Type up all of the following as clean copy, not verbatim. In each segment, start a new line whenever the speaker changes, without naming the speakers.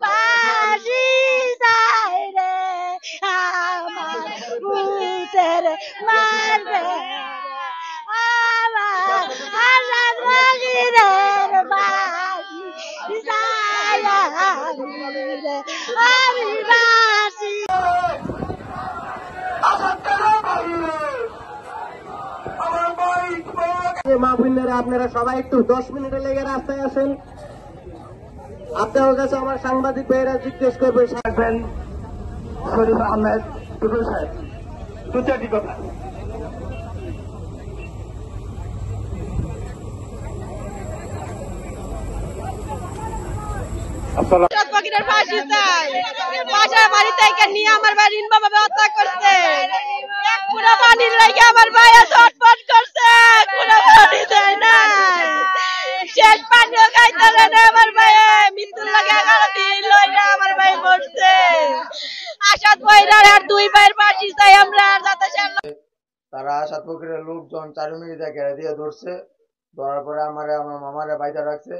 বাসি যায় রে আমার ভূতের মারবে আমার আজাদ বাগিরের বাসি যায় রে আমি বাসি
মাহফিলেরা আপনারা সবাই একটু 10 মিনিটের লেগে রাস্তায় আসেন। আপনার কাছে আমার সাংবাদিক ভাইয়েরা জিজ্ঞেস করবে শরীফ আহমেদ টুটুল সাহেব দু চারটি কথা।
ফাঁসি চাই বাসায় বাড়ি থেকে নিয়ে আমার ভাই রিনবা ভাবে হত্যা করছে পুরো পানির লাগে আমার ভাইয়া ছটফট করছে পুরো পানি দেয় না শেষ পানিও খাইতে দেয় না আমার ভাই মৃত্যুর লাগে 11 দিন লইরা আমার ভাই মরছে আসাদ ভাইরা আর দুই ভাইয়ের ফাঁসি চাই আমরা যাতে
তারা আসাদ ফকিরের লোকজন 4 মিনিট ঘেরে দিয়ে ধরছে ধরার পরে আমার মামারে বাইদা রাখছে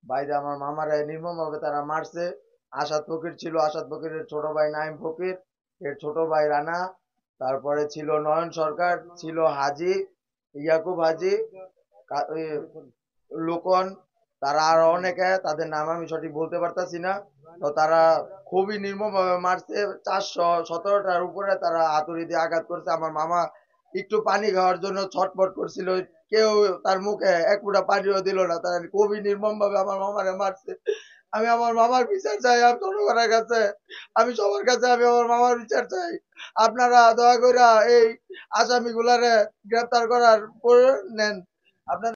বাইদা আমার মামারে নির্মম ভাবে তারা মারছে। আসাদ ফকির ছিল আসাদ ফকিরের ছোট ভাই নাইম ফকির এর ছোট ভাই রানা তারপরে ছিল নয়ন সরকার ছিল হাজি ইয়াকুব হাজি লোকন তারা আরো অনেকে তাদের নাম আমি সঠিক বলতে পারতাছি না। তো তারা খুবই নির্মম ভাবে মারছে 417টার উপরে তারা হাতুড়ি দিয়ে আঘাত করছে। আমার মামা একটু পানি খাওয়ার জন্য ছটফট করছিল কেউ তার মুখে এক ফুটা পানিও দিল না তারা খুবই নির্মম ভাবে আমার মামারে মারছে। আমি আমার মামার বিচার চাই আমি জনগণের কাছে আমি সবার কাছে আমি আমার মামার বিচার চাই। আপনারা দয়া করে এই আসামিগুলারে গ্রেপ্তার করার করে নেন। আপনার